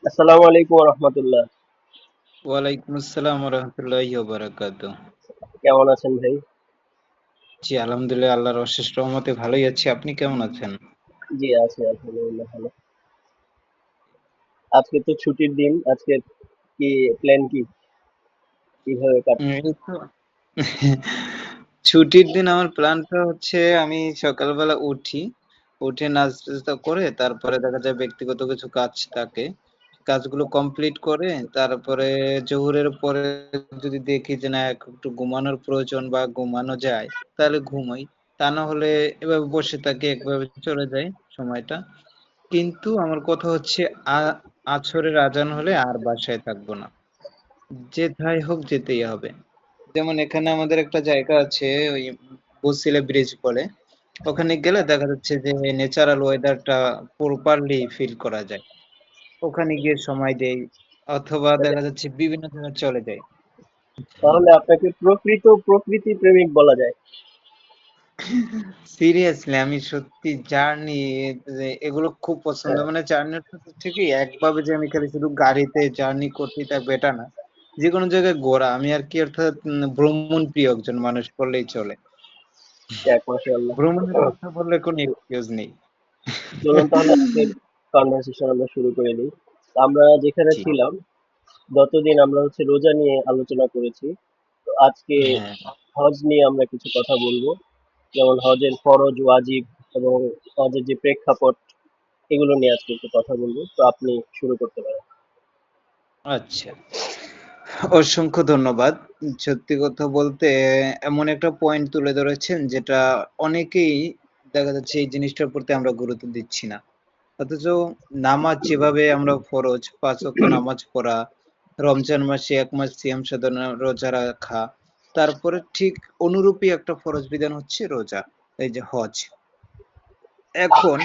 আসসালামু আলাইকুম রহমতুল্লাহ। ওয়ালাইকুম আসসালাম রহমতুল্লাহি বারাকাতু। কেমন আছেন ভাই? জি, আলহামদুলিল্লাহ আল্লাহর অশেষ রহমতে ভালোই আছি। আপনি কেমন আছেন? জি আছি আলহামদুলিল্লাহ ভালো। আজকে তো ছুটির দিন। আজকে কি প্ল্যান কি? কিভাবে কাটবে? এই তো ছুটির দিন আমার প্ল্যানটা হচ্ছে আমি সকালবেলা উঠি, উঠে নাস্তা করে তারপরে দেখা যায় ব্যক্তিগত কিছু কাজ থাকে। কাজগুলো কমপ্লিট করে তারপরে জোহরের পরে যদি দেখি যে না একটু ঘুমানোর প্রয়োজন বা ঘুমানো যায় তাহলে ঘুমাই। তা না হলে এভাবে বসে থাকি, একভাবে চলে যায় সময়টা। কিন্তু আমার কথা হচ্ছে আ আছরের আজান হলে আর বাসায় থাকবো না। যেথায় হোক যেতেই হবে। যেমন এখানে আমাদের একটা জায়গা আছে ওই বসিলা ব্রিজ বলে। ওখানে গেলে দেখা যাচ্ছে যে ন্যাচারাল ওয়েদারটা প্রপারলি ফিল করা যায়। ওখানে গিয়ে সময় দেই অথবা মানে দেখা যাচ্ছে বিভিন্ন জায়গায় চলে যাই। তাহলে আপনাকে প্রকৃতি প্রেমিক বলা যায়। সিরিয়াসলি আমি সত্যি জার্নি এগুলো খুব পছন্দ। হ্যাঁ, মানে জার্নির থেকে একভাবে যে আমি খালি শুধু গাড়িতে জার্নি করতেই থাকবো এটা না। যেকোনো জায়গায় ঘোরা আমি আর কি অর্থাৎ ভ্রমণ প্রিয় একজন মানুষ বললেই চলে। যাক মাশাআল্লাহ। ভ্রমণের কথা বললে কোনো এক্সকিউজ নেই। চলুন তাহলে আজকের কনভারসেশন আমরা শুরু করে দিই। আমরা যেখানে জি, ছিলাম গতদিন আমরা হচ্ছে রোজা নিয়ে আলোচনা করেছি। তো আজকে হ্যাঁ, হজ নিয়ে আমরা কিছু কথা বলবো। যেমন হজের ফরজ, ওয়াজিব এবং হজের যে প্রেক্ষাপট এগুলো নিয়ে আজকে একটু কথা বলবো। তো আপনি শুরু করতে পারেন। আচ্ছা। অসংখ্য ধন্যবাদ। সত্যি কথা বলতে এমন একটা পয়েন্ট তুলে ধরেছেন যেটা অনেকেই দেখা যাচ্ছে এই জিনিসটার প্রতি আমরা গুরুত্ব দিচ্ছি না। অথচ নামাজ যেভাবে আমরা ফরজ ৫ ওয়াক্ত নামাজ পড়া, রমজান মাসে ১ মাস সিয়াম সাধনা রোজা রাখা, তারপরে ঠিক অনুরূপী একটা ফরজ বিধান হচ্ছে রোজা, এই যে হজ। এখন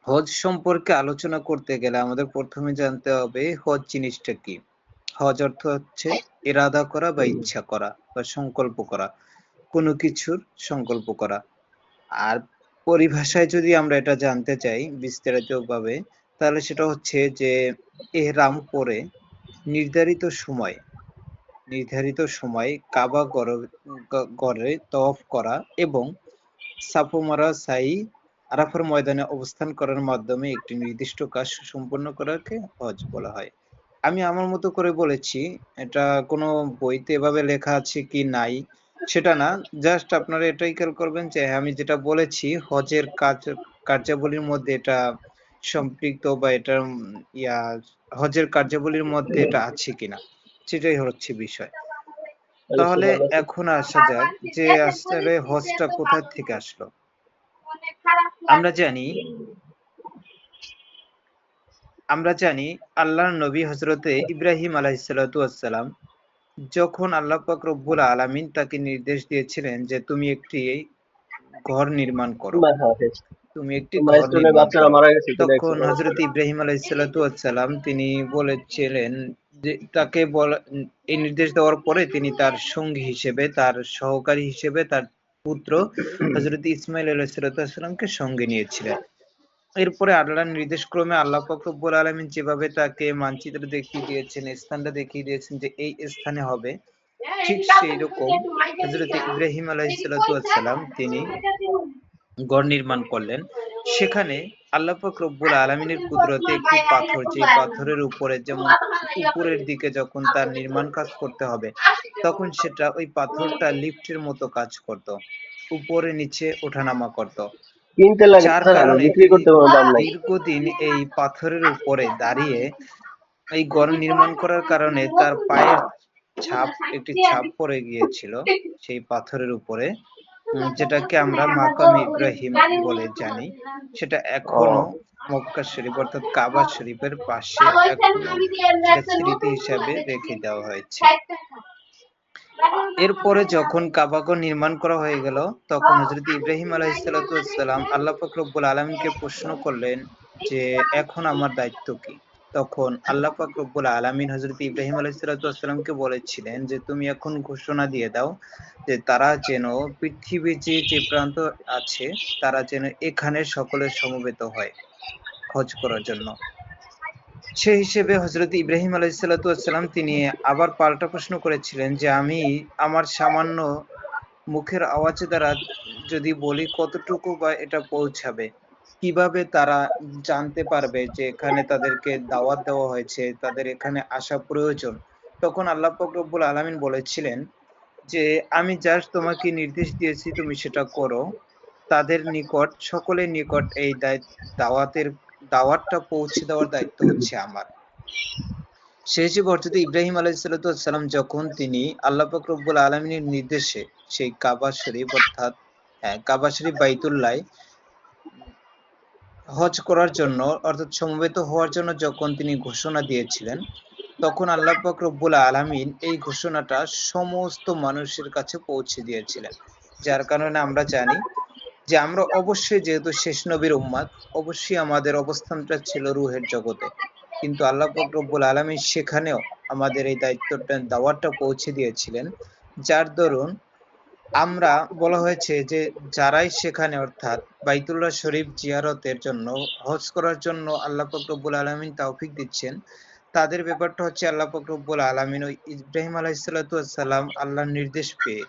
হজ সম্পর্কে আলোচনা করতে গেলে আমাদের ১ম এ জানতে হবে হজ জিনিসটা কি? হজ অর্থ হচ্ছে ইরাদা করা বা ইচ্ছা করা বা সংকল্প করা। কোনো কিছুর সংকল্প করা। আর পরিভাষায় যদি আমরা এটা জানতে চাই বিস্তারিতভাবে, তাহলে সেটা হচ্ছে যে এহরাম পরে নির্ধারিত সময় নির্ধারিত সময় কাবা ঘরে তওয়াফ করা এবং সাফ মারা, সাই, আরাফার ময়দানে অবস্থান করার মাধ্যমে একটি নির্দিষ্ট কাজ সুসম্পন্ন করাকে হজ বলা হয়। আমি আমার মতো করে বলেছি, এটা কোনো বইতে এভাবে লেখা আছে কি নাই সেটা না। জাস্ট আপনারা এটাই খেয়াল করবেন যে হ্যাঁ, আমি যেটা বলেছি হজের কার্যাবলীর মধ্যে এটা সম্পৃক্ত বা এটা ইয়া হজের কার্যাবলীর মধ্যে এটা আছে কিনা সেটাই হচ্ছে বিষয়। অবশ্যই তাহলে ভালো আছে। এখন আসা যাক যে আসলে হজটা কোথা থেকে আসলো? আমরা জানি আমরা জানি আল্লাহর নবী হযরতে ইব্রাহিম আলাইহিসসালাতু ওয়াসসালাম যখন আল্লাহ পাক রব্বুল আলামিন তাকে নির্দেশ দিয়েছিলেন যে তুমি একটি ঘর নির্মাণ করো। হ্যাঁ, হ্যাঁ। তুমি একটি ঘর মাইলস্টোনের নির্মাণ বাচ্চারা করো। মারা গেছে চলে তখন আসছে। হযরত ইব্রাহিম আলাইহিসসালাতু ওয়াসসালাম তিনি বলেছিলেন যে তাকে বলা এই নির্দেশ দেওয়ার পরে তিনি তার সঙ্গী হিসেবে, তার সহকারী হিসেবে তার পুত্র হযরত ইসমাইল আলাইহিসসালাতু ওয়াসসালামকে সঙ্গে নিয়েছিলেন। এরপরে আল্লাহর নির্দেশক্রমে আল্লাহ পাক রব্বুল আলামিন যেভাবে তাকে মানচিত্র দেখিয়ে দিয়েছেন, স্থানটা দেখিয়ে দিয়েছেন যে এই স্থানে হবে, ঠিক সেইরকম হযরত ইব্রাহিম আলাইহিসসালাতু ওয়াসসালাম তিনি গড় নির্মাণ করলেন। সেখানে আল্লাহ পাক রব্বুল আলামিনের কুদরতে একটি পাথর, যে পাথরের উপরে যেমন উপরের দিকে যখন তার নির্মাণ কাজ করতে হবে, তখন সেটা ওই পাথরটা লিফটের মতো কাজ করত। উপরে নিচে ওঠানামা করত। কিনতে লাগে যার টাকা লাগে না, কারণে বিক্রি তিনি করতে কোনো দাম নাই। দীর্ঘদিন এই পাথরের উপরে দাঁড়িয়ে এই ঘর নির্মাণ করার কারণে তার পায়ের একটি ছাপ পড়ে গিয়েছিল সেই পাথরের উপরে, যেটাকে আমরা মাকাম ইব্রাহিম বলে জানি। সেটা এখনো ও, মক্কা শরীফ অর্থাৎ কাবা শরীফের পাশে এখনো সেটা স্মৃতি হিসাবে রেখে দেওয়া হয়েছে। এরপরে যখন কাবাগর নির্মাণ করা হয়ে গেল, তখন হযরত ইব্রাহিম আলাইহিসসালাতু ওয়াসসালাম আল্লাহ পাক রব্বুল আলামিনকে প্রশ্ন করলেন যে, "এখন আমার দায়িত্ব কি?" তখন আল্লাহ পাক রব্বুল আলামিন হযরত ইব্রাহিম আলাইহিসসালাতু ওয়াসসালামকে বলেছিলেন যে, "তুমি এখন ঘোষণা দিয়ে দাও যে তারা যেন পৃথিবীর যে প্রান্ত আছে তারা যেন এখানে সকলে সমবেত হয় হজ করার জন্য।" সেই হিসেবে হযরত ইব্রাহিম আলাইহিসসালাতু ওয়াসসালাম তিনি আবার পাল্টা প্রশ্ন করেছিলেন যে আমি আমার সামান্য মুখের আওয়াজ দ্বারা যদি বলি কতটুকু বা এটা পৌঁছাবে? কিভাবে তারা জানতে পারবে যে এখানে তাদেরকে দাওয়াত দেওয়া হয়েছে, তাদের এখানে আসা প্রয়োজন? তখন আল্লাহ পাক রব্বুল আলামিন বলেছিলেন যে, "আমি জাস্ট তোমাকে নির্দেশ দিয়েছি তুমি সেটা করো। তাদের নিকট সকলের নিকট এই দাওয়াতের দাওয়াতটা পৌঁছে দেওয়ার দায়িত্ব হচ্ছে আমার।" সেই হিসেবে অর্থাৎ ইব্রাহিম আলাইহিসসালাতু ওয়াসসালাম যখন তিনি আল্লাহ পাক রব্বুল আলামিনের নির্দেশে সেই কাবা শরীফ অর্থাৎ কাবা শরীফ বাইতুল্লাহ হজ করার জন্য অর্থাৎ সমবেত হওয়ার জন্য যখন তিনি ঘোষণা দিয়েছিলেন, তখন আল্লাহ পাক রব্বুল আলামিন এই ঘোষণাটা সমস্ত মানুষের কাছে পৌঁছে দিয়েছিলেন। যার কারণে আমরা জানি যে আমরা অবশ্যই যেহেতু শেষ নবীর উম্মাত, অবশ্যই আমাদের অবস্থানটা ছিল রুহের জগতে। কিন্তু আল্লাহ পাক রব্বুল আলামিন সেখানেও আমাদের এই দায়িত্বটা দাওয়াতটা পৌঁছে দিয়েছিলেন। যার দরুন আমরা বলা হয়েছে যে যারাই সেখানে অর্থাৎ বাইতুল্লাহ শরীফ জিয়ারতের জন্য হজ করার জন্য আল্লাহ পাক রব্বুল আলামিন তৌফিক দিচ্ছেন, তাদের ব্যাপারটা হচ্ছে আল্লাহ পাক রব্বুল আলামিন ওই ইব্রাহিম আলাইহিসসালাতু ওয়াসসালাম আল্লাহর নির্দেশ পেয়ে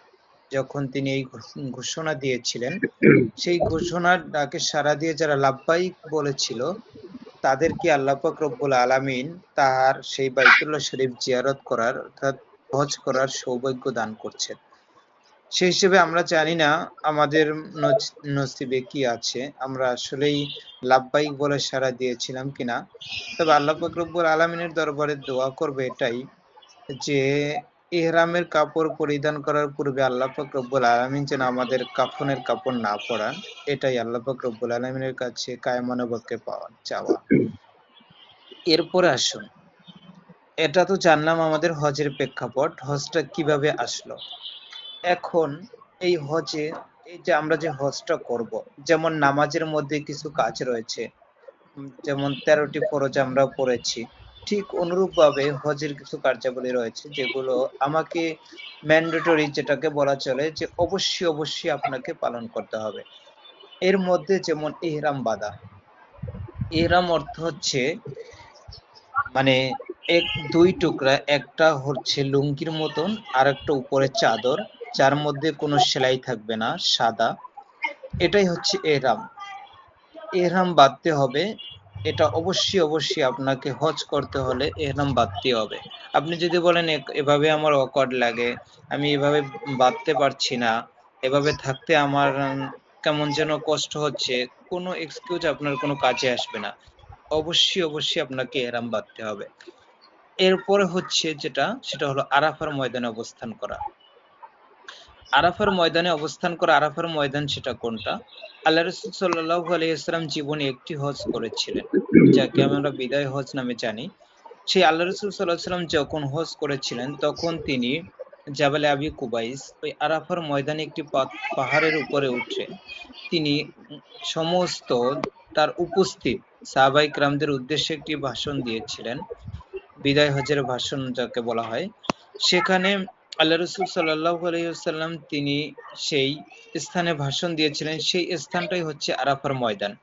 যখন তিনি এই ঘোষণা দিয়েছিলেন, সেই ঘোষণার ডাকে সাড়া দিয়ে যারা লাব্বাইক বলেছিল, তাদেরকে আল্লাহ পাক রব্বুল আলামিন তার সেই বাইতুল্লাহ শরীফ জিয়ারত করার অর্থাৎ হজ করার সৌভাগ্য দান করছেন। সেই হিসেবে আমরা জানি না আমাদের নসিবে কি আছে, আমরা আসলেই লাব্বাইক বলে সাড়া দিয়েছিলাম কিনা। তবে আল্লাহ পাক রব্বুল আলামিনের দরবারে দোয়া করবে এটাই যে ইহরামের কাপড় পরিধান করার পূর্বে আল্লাহ পাক রব্বুল আলামিন যেন আমাদের কাফনের কাপড় না পরান, এটাই আল্লাহ পাক রব্বুল আলামিনের কাছে কায়মানে বাক্যে পাওয়া চাওয়া। এরপরে আসুন, এটা তো জানলাম আমাদের হজের প্রেক্ষাপট, হজটা কিভাবে আসলো। এখন এই হজে এই যে আমরা যে হজটা করব, যেমন নামাজের মধ্যে কিছু কাজ রয়েছে, যেমন 13টি ফরজ আমরা পড়েছি, ঠিক অনুরূপভাবে হজের কিছু কার্যাবলী রয়েছে যেগুলো আমাকে ম্যান্ডেটরি যেটাকে বলা চলে যে অবশ্যই অবশ্যই আপনাকে পালন করতে হবে। এর মধ্যে যেমন ইহরাম বাঁধা। ইহরাম অর্থ হচ্ছে মানে দুই টুকরা, একটা হচ্ছে লুঙ্গির মতন আর একটা উপরে চাদর, যার মধ্যে কোনো সেলাই থাকবে না, সাদা। এটাই হচ্ছে এহরাম। এহরাম বাঁধতে হবে। এটা অবশ্যই অবশ্যই আপনাকে হজ করতে হলে এহরাম বাঁধতে হবে। আপনি যদি বলেন এভাবে আমার অকওয়ার্ড লাগে, আমি এভাবে বাঁধতে পারছি না, এভাবে থাকতে আমার কেমন যেন কষ্ট হচ্ছে, কোনো এক্সকিউজ আপনার কোনো কাজে আসবে না। অবশ্যই অবশ্যই আপনাকে এহরাম বাঁধতে হবে। এরপরে হচ্ছে যেটা, সেটা হলো আরাফার ময়দানে অবস্থান করা। আরাফার ময়দানে অবস্থান করা, আরাফার ময়দান সেটা কোনটা? আল্লাহ রাসূল সাল্লাল্লাহু আলাইহি ওয়াসাল্লাম জীবনে একটি হজ করেছিলেন, যাকে আমরা বিদায় হজ নামে জানি। সেই আল্লাহ রাসূল সাল্লাল্লাহু আলাইহি ওয়াসাল্লাম যখন হজ করেছিলেন, তখন তিনি জাবালে আবি কুবাইস ওই আরাফার ময়দানে একটি পাহাড়ের উপরে উঠে তিনি সমস্ত তার উপস্থিত সাহাবায়ে কেরামদের উদ্দেশ্যে একটি ভাষণ দিয়েছিলেন, বিদায় হজের ভাষণ যাকে বলা হয়। সেখানে আল্লাহ রাসূল সাল্লাল্লাহু আলাইহি ওয়াসাল্লাম তিনি সেই স্থানে ভাষণ দিয়েছিলেন, সেই স্থানটাই হচ্ছে আরাফার ময়দান।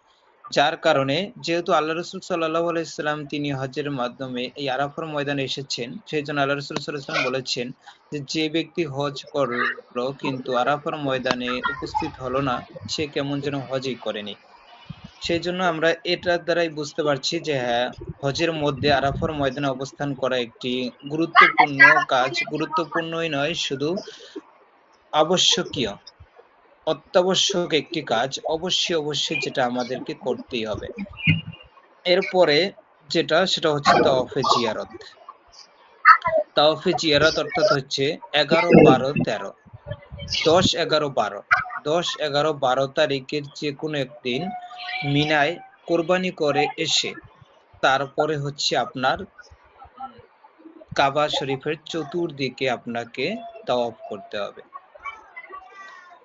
যার কারণে যেহেতু আল্লাহ রাসূল সাল্লাল্লাহু আলাইহি ওয়াসাল্লাম তিনি হজের মাধ্যমে এই আরাফার ময়দানে এসেছেন, সেজন্য আল্লাহ রাসূল সাল্লাল্লাহু আলাইহি ওয়াসাল্লাম বলেছেন যে ব্যক্তি হজ করলো কিন্তু আরাফার ময়দানে উপস্থিত হলো না, সে কেমন যেন হজই করেনি। সেই জন্য আমরা এটার দ্বারাই বুঝতে পারছি যে হ্যাঁ, হজের মধ্যে আরাফার ময়দানে অবস্থান করা একটি গুরুত্বপূর্ণ কাজ। গুরুত্বপূর্ণই নয়, শুধু আবশ্যকীয়, অত্যাবশ্যক একটি কাজ, অবশ্যই অবশ্যই যেটা আমাদেরকে করতেই হবে। এরপরে যেটা, সেটা হচ্ছে তাওয়াফে জিয়ারত। তাওয়াফে জিয়ারত অর্থাৎ হচ্ছে 11, 12, 13, 10, 11, 12, 10, 11, 12 তারিখের যে কোনো একদিন মিনায় কোরবানি করে এসে তারপরে হচ্ছে আপনার কাবা শরীফের চতুর্দিকে আপনাকে তাওয়াফ করতে হবে,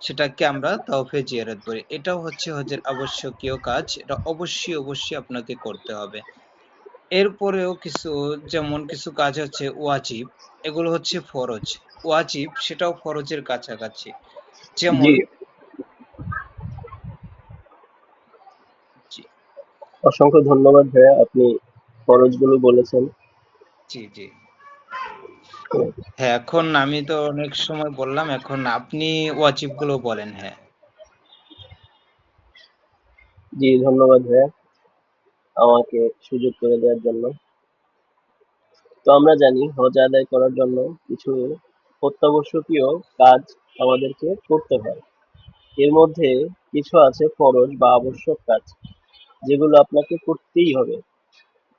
সেটাকে আমরা তাওয়াফে জিয়ারত বলি। এটাও হচ্ছে হজের আবশ্যকীয় কাজ, এটা অবশ্যই অবশ্যই আপনাকে করতে হবে। এরপরেও কিছু, যেমন কিছু কাজ হচ্ছে ওয়াজিব, এগুলো হচ্ছে ফরজ। ওয়াজিব সেটাও ফরজের কাছাকাছি, যেমন জি, জি, অসংখ্য ধন্যবাদ ভাইয়া, আপনি ফরজগুলো বলেছেন। জি জি। হ্যাঁ, এখন আমি তো অনেক সময় বললাম, এখন আপনি ওয়াজিব গুলো বলেন। হ্যাঁ। জি, ধন্যবাদ ভাইয়া আমাকে সুযোগ করে দেওয়ার জন্য। তো আমরা জানি হজ আদায় করার জন্য কিছু অত্যাবশ্যকীয় কাজ আমাদেরকে করতে হয়। এর মধ্যে কিছু আছে ফরজ বা আবশ্যক কাজ, যেগুলো আপনাকে করতেই হবে,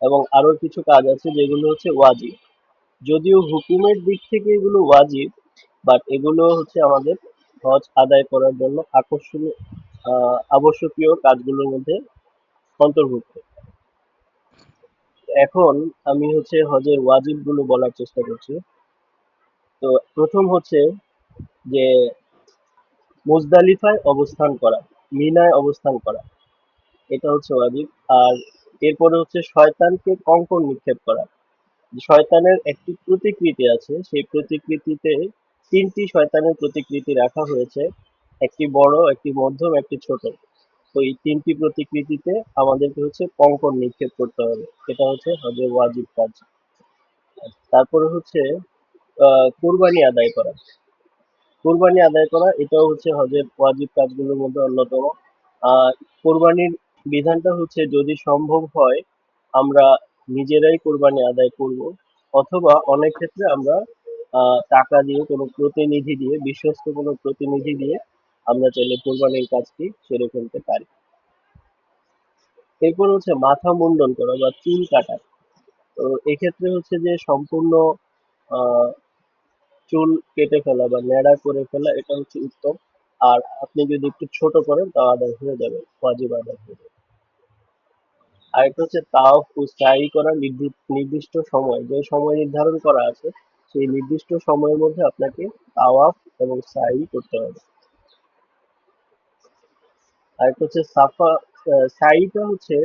এবং আরো কিছু কাজ আছে যেগুলো হচ্ছে ওয়াজিব। যদিও হুকুমের দিক থেকে এগুলো ওয়াজিব, বাট এগুলো হচ্ছে আমাদের হজ আদায় করার জন্য আকর্ষণীয় আবশ্যকীয় কাজগুলোর মধ্যে অন্তর্ভুক্ত। এখন আমি হচ্ছে হজের ওয়াজিব গুলো বলার চেষ্টা করছি। তো প্রথম হচ্ছে যে মুজদালিফায় অবস্থান করা, মিনায় অবস্থান করা, এটা হচ্ছে ওয়াজিব। আর এরপরে হচ্ছে শয়তানকে কঙ্কর নিক্ষেপ করা। শয়তানের একটি প্রতিকৃতি আছে, সেই প্রতিকৃতিতে তিনটি শয়তানের প্রতিকৃতি রাখা হয়েছে, একটি বড়, একটি মধ্যম, একটি ছোট। তো এই তিনটি প্রতিকৃতিতে আমাদেরকে হচ্ছে কঙ্কর নিক্ষেপ করতে হবে, এটা হচ্ছে হজের ওয়াজিব কাজ। তারপরে হচ্ছে কুরবানি আদায় করা। কুরবানি আদায় করা এটাও হচ্ছে হজের ওয়াজিব কাজগুলোর মধ্যে অন্যতম। আহ কোরবানির বিধানটা হচ্ছে যদি সম্ভব হয় আমরা নিজেরাই কোরবানি আদায় করব, অথবা অনেক ক্ষেত্রে আমরা টাকা দিয়ে কোনো প্রতিনিধি দিয়ে, বিশ্বস্ত কোনো প্রতিনিধি দিয়ে আমরা চাইলে কোরবানির কাজটি সেরে ফেলতে পারি। এরপর হচ্ছে মাথা মুন্ডন করা বা চুল কাটা। তো এক্ষেত্রে হচ্ছে যে সম্পূর্ণ আহ চুল কেটে ফেলা বা ন্যাড়া করে ফেলা এটা হচ্ছে উত্তম। আর আপনি যদি একটু ছোট করেন তাও আদায় হয়ে যাবে, ওয়াজিব আদায় হয়ে যাবে। আরেকটা হচ্ছে তাওয়াফ ও সাই করার নির্দিষ্ট সময়, যে সময় নির্ধারণ করা আছে সেই নির্দিষ্ট সময়ের মধ্যে আপনাকে তাওয়াফ এবং সাই করতে হবে। আরেকটা হচ্ছে সাফা। সাইটা হচ্ছে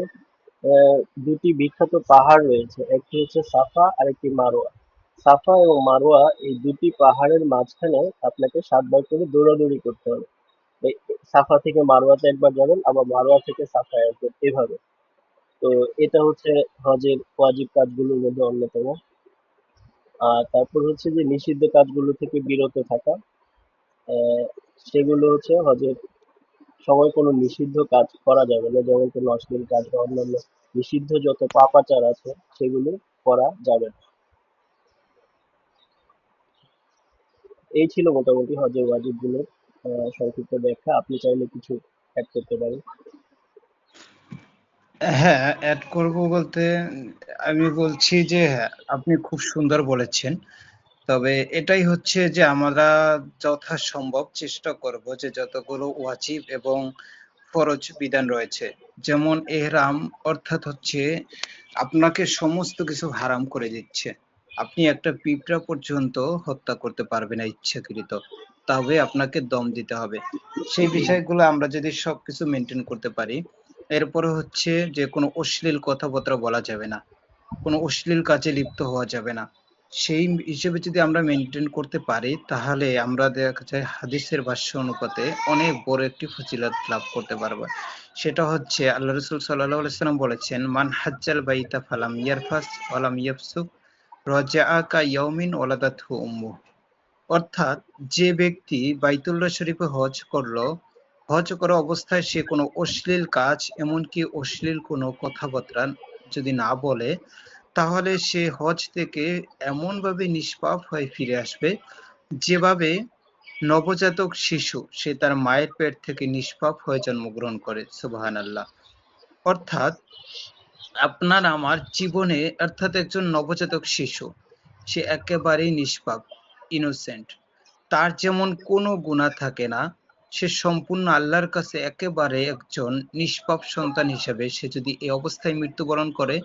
দুটি বিখ্যাত পাহাড় রয়েছে, একটি হচ্ছে সাফা আর একটি মারোয়া। সাফা এবং মারোয়া এই দুটি পাহাড়ের মাঝখানে আপনাকে 7 বার করে দৌড়াদৌড়ি করতে হবে। এই সাফা থেকে মারোয়াতে একবার যাবেন, আবার মারোয়া থেকে সাফায় আসবেন, এভাবে। তো এটা হচ্ছে হজের ওয়াজিব কাজগুলোর মধ্যে অন্যতম। আর তারপর হচ্ছে যে নিষিদ্ধ কাজগুলো থেকে বিরত থাকা। আহ, সেগুলো হচ্ছে হজের সময় কোনো নিষিদ্ধ কাজ করা যাবে না, যেমন কোনো অশ্লীল কাজ বা অন্যান্য নিষিদ্ধ যত পাপাচার আছে সেগুলো করা যাবে না। এই ছিল মোটামুটি হজের ওয়াজিব গুলোর সংক্ষিপ্ত ব্যাখ্যা। আপনি চাইলে কিছু অ্যাড করতে পারেন। হ্যাঁ, অ্যাড করব বলতে আমি বলছি যে হ্যাঁ, আপনি খুব সুন্দর বলেছেন। তবে এটাই হচ্ছে যে আমরা যথাসম্ভব চেষ্টা করব যে যতগুলো ওয়াজিব এবং ফরজ বিধান রয়েছে, যেমন এহরাম, অর্থাৎ হচ্ছে আপনাকে সমস্ত কিছু হারাম করে দিচ্ছে। আপনি একটা পিঁপড়া পর্যন্ত হত্যা করতে পারবেন না ইচ্ছাকৃত, তবে আপনাকে দম দিতে হবে। সেই বিষয়গুলো আমরা যদি সবকিছু মেনটেন করতে পারি, এরপরে হচ্ছে যে কোনো অশ্লীল কথাবার্তা বলা যাবে না, কোনো অশ্লীল কাজে লিপ্ত হওয়া যাবে না। সেই হিসেবে যদি আমরা মেনটেন করতে পারি, তাহলে আমরা দেখা যায় হাদিসের ভাষ্য অনুপাতে অনেক বড় একটি ফজিলত লাভ করতে পারবো। সেটা হচ্ছে আল্লাহ রাসূল সাল্লাল্লাহু আলাইহি ওয়াসাল্লাম বলেছেন, মান হাজ্জাল বাইতা ফালাম ইয়ারফাস ওয়ালাম ইয়াফসুক রাজাআ কা ইয়াউমিন ওয়ালাদাতহু উম্মুহু। অর্থাৎ যে ব্যক্তি বাইতুল্লাহ শরীফে হজ করলো, হজ করা অবস্থায় সে কোনো অশ্লীল কাজ, এমনকি অশ্লীল কোনো কথাবার্তা যদি না বলে, তাহলে সে হজ থেকে এমনভাবে নিষ্পাপ হয়ে ফিরে আসবে, যেভাবে নবজাতক শিশু সে তার মায়ের পেট থেকে নিষ্পাপ হয়ে জন্মগ্রহণ করে। সুবহানাল্লাহ। অর্থাৎ আপনার আমার জীবনে, অর্থাৎ একজন নবজাতক শিশু সে একেবারেই নিষ্পাপ, ইনোসেন্ট, তার যেমন কোনো গুনাহ থাকে না, সে সম্পূর্ণ আল্লাহর কাছে একেবারে একজন নিষ্পাপ সন্তান হিসেবে সে যদি এই অবস্থায় মৃত্যুবরণ করে,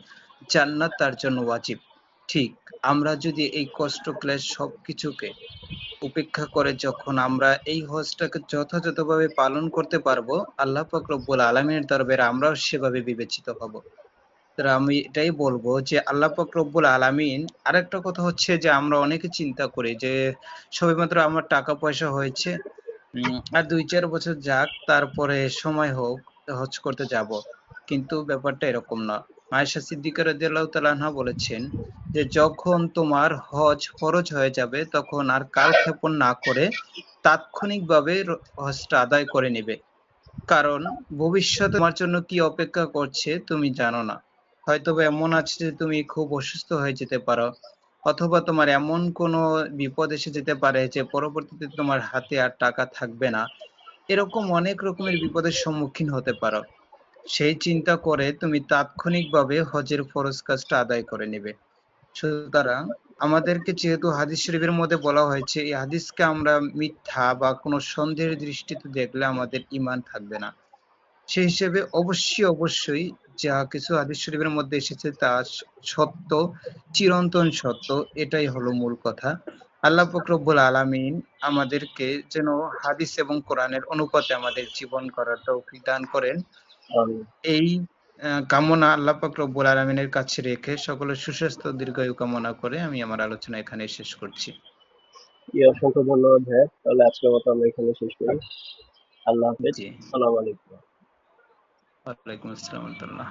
জান্নাত তার জন্য ওয়াজিব। ঠিক আমরা যদি এই কষ্ট ক্লেশ সবকিছুকে উপেক্ষা করে যখন আমরা এই হজটাকে যথাযথভাবে পালন করতে পারবো, আল্লাহ পাক রব্বুল আলামিনের দরবারে আমরাও সেভাবে বিবেচিত হব। আমি এটাই বলবো যে আল্লাহ পাক রব্বুল আলামিন, আরেকটা কথা হচ্ছে যে আমরা অনেকে চিন্তা করি যে সবেমাত্র আমার টাকা পয়সা হয়েছে, আর 2-4 বছর যাক, তারপরে সময় হোক হজ করতে যাব। কিন্তু ব্যাপারটা এরকম না। আয়েশা সিদ্দিকা রাদিয়াল্লাহু তাআলা আনহা বলেছেন যে যখন তোমার হজ ফরজ হয়ে যাবে তখন আর কালক্ষেপণ না করে তাৎক্ষণিকভাবে হজটা আদায় করে নেবে, কারণ ভবিষ্যতে তোমার জন্য কি অপেক্ষা করছে তুমি জানো না। হয়তোবা এমন আছে যে তুমি খুব অসুস্থ হয়ে যেতে পারো, অথবা তোমার এমন কোনো বিপদ এসে যেতে পারে যে পরবর্তীতে তোমার হাতে আর টাকা থাকবে না। এরকম অনেক রকমের বিপদের সম্মুখীন হতে পারো। সেই চিন্তা করে তুমি তাৎক্ষণিকভাবে হজের ফরজ কাজটা আদায় করে নেবে। সুতরাং আমাদেরকে যেহেতু হাদিস শরীফের মধ্যে বলা হয়েছে, এই হাদিসকে আমরা মিথ্যা বা কোনো সন্দেহের দৃষ্টিতে দেখলে আমাদের ঈমান থাকবে না। সেই হিসেবে অবশ্যই যা কিছু হাদিস শরীফের মধ্যে এসেছে তা সত্য, চিরন্তন সত্য, এটাই হলো মূল কথা। আল্লাহ পাক রব্বুল আলামিন আমাদেরকে যেন হাদিস এবং কোরআনের অনুপাতে আমাদের জীবন করার তৌফিক দান করেন। আমিন। এই কামনা আল্লাহ পাক রব্বুল আলামিনের কাছে রেখে সকলের সুস্বাস্থ্য ও দীর্ঘায়ু কামনা করে আমি আমার আলোচনা এখানে শেষ করছি। অসংখ্য ধন্যবাদ ভাইয়া। তাহলে আজকের মতো আমরা এখানে শেষ করি। আল্লাহ হাফেজ। জি, আসসালামু আলাইকুম। ওয়ালাইকুম আসসালাম ওয়া রাহমাতুল্লাহ।